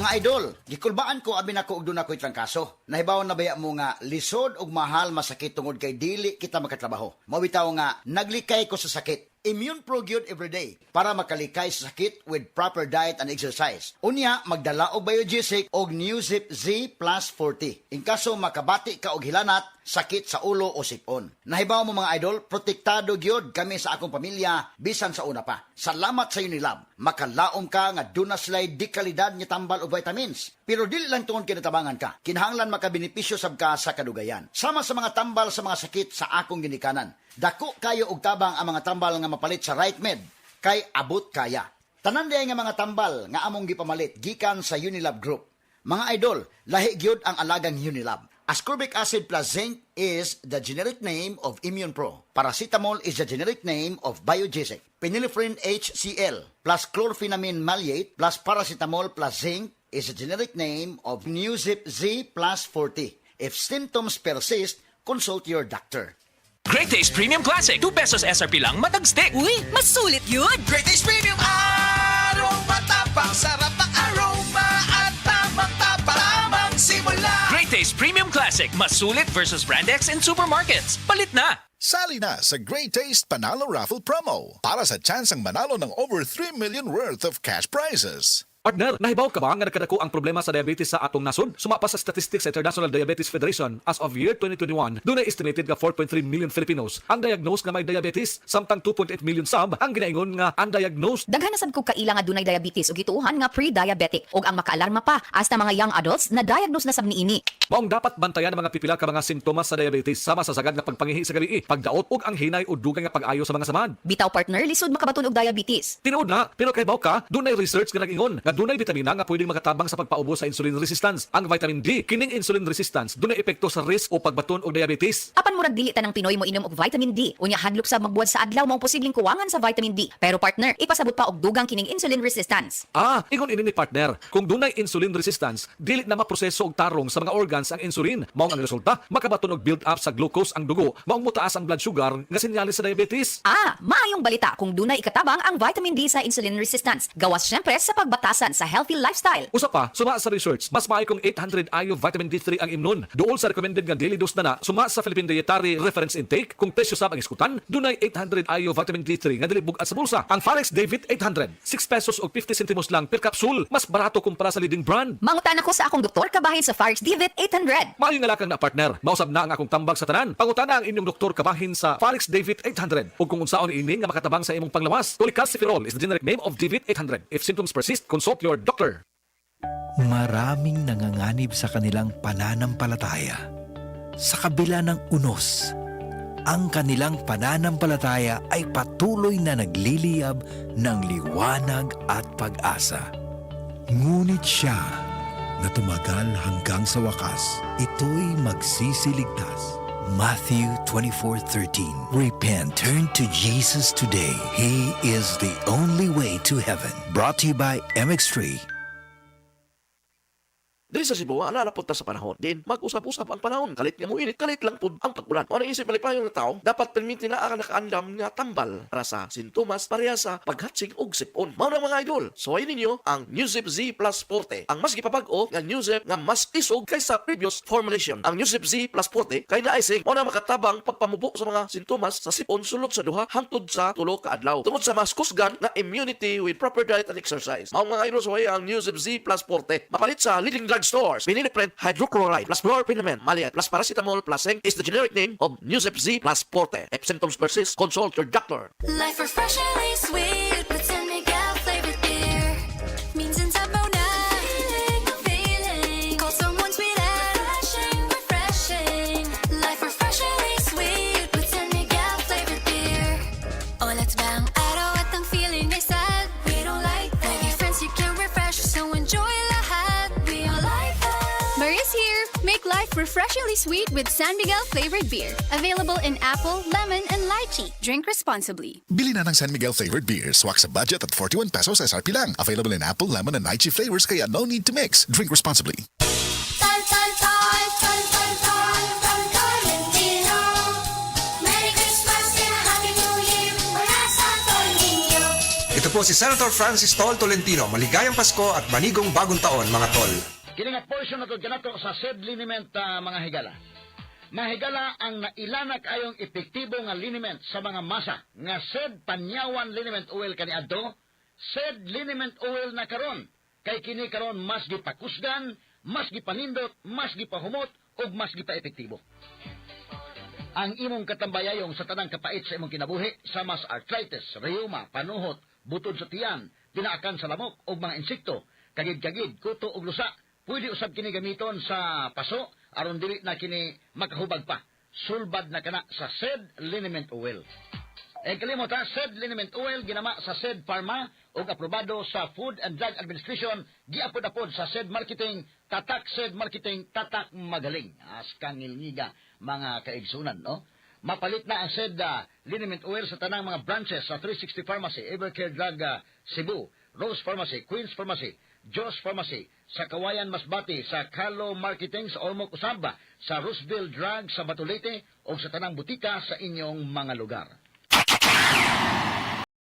Mga idol, gikulbaan ko abi nako og duna ko'y trangkaso. Nahibaw na baya mo nga lisod og mahal masakit tungod kay dili kita makatrabaho. Mawitaw nga naglikay ko sa sakit. Immune Pro Gyud everyday para makalikay sa sakit with proper diet and exercise. Unya, magdala og Biogesic og Newzip Z Plus 40. In kaso makabati ka og hilanat, sakit sa ulo o sipon. Nahibaw mo mga idol, protektado gyud kami sa akong pamilya bisan sa una pa. Salamat sa Unilab. Makalaom ka nga duna sila'y di kalidad nga tambal o vitamins. Pero dili lang tungod kinatabangan ka. Kinahanglan makabenepisyo sab ka sa kadugayan. Sama sa mga tambal sa mga sakit sa akong ginikanan. Dako kayo og tabang ang mga tambal nga mapalit sa Right Med kay abot kaya. Tanan diay nga mga tambal nga among gipamalit gikan sa Unilab Group. Mga idol, lahi gyud ang alagang Unilab. Ascorbic acid plus zinc is the generic name of Immune Pro. Paracetamol is the generic name of Biogesic. Phenylephrine HCl plus chlorphenamine maleate plus paracetamol plus zinc is the generic name of Newzip Z Plus 40. If symptoms persist, consult your doctor. Great Taste Premium Classic. 2 pesos SRP lang, matagstick. Uy, mas sulit yun! Great Taste Premium Aroma Tapang sarap ng aroma at tamang-tapa lamang simula. Great Taste Premium Classic. Mas sulit versus Brand X in supermarkets. Palit na! Sali na sa Great Taste Panalo Raffle Promo para sa chance ang manalo ng over 3 million worth of cash prizes. Partner, nahibaw ka ba nga nagkadako ang problema sa diabetes sa atong nasod? Sumapa sa statistics sa International Diabetes Federation as of year 2021, doon ay estimated nga 4.3 million Filipinos ang diagnosed nga may diabetes, samtang 2.8 million sab ang ginaingon nga undiagnosed. Daghan na sad ko kaila nga dunay diabetes ug gituohan nga pre-diabetic ug ang makaalarma pa hasta mga young adults na diagnose na sab niini. Maong dapat bantayan ang mga pipila ka mga sintomas sa diabetes sama sa sagad nga pagpangihi sa gabii, pagdaot ug ang hinay o dugay nga pag-ayo sa mga samahan. Bitaw partner, lisod makabaton og diabetes. Tinuod na, pero kahibaw ka, doon ay research nga nag-ingon nga dunay bitamina nga pwedeng makatabang sa pagpaubo sa insulin resistance. Ang vitamin D, kining insulin resistance, dunay epekto sa risk o pagbaton og diabetes. Apan murag dili tanang Pinoy mo inom og vitamin D. Unya hadlok sa magbuwad sa adlaw mao posibleng kuwangan sa vitamin D. Pero partner, ipasabot pa og dugang kining insulin resistance. Ingon ini ni partner, kung dunay insulin resistance, dili na maproseso og tarong sa mga organs ang insulin. Maong ang resulta, makabaton og build up sa glucose ang dugo, maong mutaas ang blood sugar nga sinyalis sa diabetes. Maayong balita kung dunay ikatabang ang vitamin D sa insulin resistance. Gawas syempre sa pagbatasan sa healthy lifestyle. Usa pa, suma sa research, mas maayo kung 800 IU vitamin D3 ang imnon. Dool sa recommended nga daily dose na suma sa Philippine Dietary Reference Intake, kung presyo sab ang iskutan, dunay 800 IU vitamin D3 nga dili bugat sa bulsa. Ang Farex David 800, 6 pesos og 50 centimos lang per capsule, mas barato kumpara sa leading brand. Mangutan ako sa akong doktor kabahin sa Farex David 800. Maayo nga lakang na partner, mausab na ang akong tambag sa tanan. Pangutana ang inyong doktor kabahin sa Farex David 800 ug kung unsaon ini nga makatabang sa imong panglawas. Cholecalciferol is the generic name of David 800. If symptoms persist, consult your doctor. Maraming nanganganib sa kanilang pananampalataya. Sa kabila ng unos, ang kanilang pananampalataya ay patuloy na nagliliyab ng liwanag at pag-asa. Ngunit siya na tumagal hanggang sa wakas, ito'y magsisiligtas. Matthew 24:13. Repent, turn to Jesus today. He is the only way to heaven. Brought to you by MX3. Dili sa Cebu, napunta sa panahon. Din, mag-usap-usap ang panahon. Kalit nga mo init, kalit lang po ang pag-ulan. O naisip malipayong na tao, dapat permitin na ang nakaandam nga tambal para sa sintomas pareha sa paghatsig og sipon. Mao na mga idol, suwayin ninyo ang Newzip Z Plus 40. Ang mas gipapag-o nga Newzip nga mas isog kaysa previous formulation. Ang Newzip Z Plus 40 kay naisig mao na makatabang pagpamubo sa mga sintomas sa sipon sulod sa duha hangtod sa 3 ka adlaw. Tungod sa mas kusgan na immunity with proper diet and exercise. Mao mga idol, suwayin ang Newzip Z Plus 40. Mapalit sa leading drug stores. Phenylephrine hydrochloride plus chlorphenamine maleate plus paracetamol plus zinc is the generic name of Newzip Z Plus 40. If symptoms persist, consult your doctor. Life refreshingly sweet with San Miguel flavored beer. Means in sabaw na feeling. Call someone sweet and refreshing. Life refreshingly sweet with San Miguel flavored beer. Oh, let's bang araw at ang feeling ay sad. We don't like that. With friends you can refresh, so enjoy lahat. We all like that. Maria's here. Make life refreshingly sweet with San Miguel flavored beer. Available in apple, lemon, and lychee. Drink responsibly. Bili na ng San Miguel flavored beer. Swak sa budget at 41 pesos SRP lang. Available in apple, lemon, and lychee flavors kaya no need to mix. Drink responsibly. Tan, tan, tan, tan, tan, tan, tan, Tolentino. Merry Christmas and a Happy New Year mula sa Tolentino. Ito po si Senator Francis Tol Tolentino. Maligayang Pasko at manigong bagong taon, mga tol. Kini nga portion na to kanato sa said liniment mga higala. Mahigala ang nailanak ayong epektibo nga liniment sa mga masa nga said panyawan liniment oil kaniadto, said liniment oil na karon kay kini karon mas gipakusgan, mas gipanindot, mas gipahumot ug mas gipaepektibo. Ang imong katambayayong sa tanang kapait sa imong kinabuhi sa mas arthritis, rheuma, panuhot, butod sa tiyan, tinaakan sa lamok ug mga insekto, kagid-kagid, kuto ug lusa, pwede usab kini gamiton sa paso aron dili na kini makahubag pa. Sulbad na kana sa said liniment oil. Kalimot ha, said liniment oil ginama sa said pharma ug aprobado sa Food and Drug Administration, giapod-apod sa said marketing, tatak said marketing, tatak magaling. As kangilngiga mga kaigsunan, no? Mapalit na ang said liniment oil sa tanang mga branches sa 360 Pharmacy, Evercare Drug Cebu, Rose Pharmacy, Queen's Pharmacy, Joss Pharmacy, sa Kawayan Masbati, sa Carlo Marketing sa Ormoc Usamba, sa Roosevelt Drug sa Batulete o sa tanang butika sa inyong mga lugar.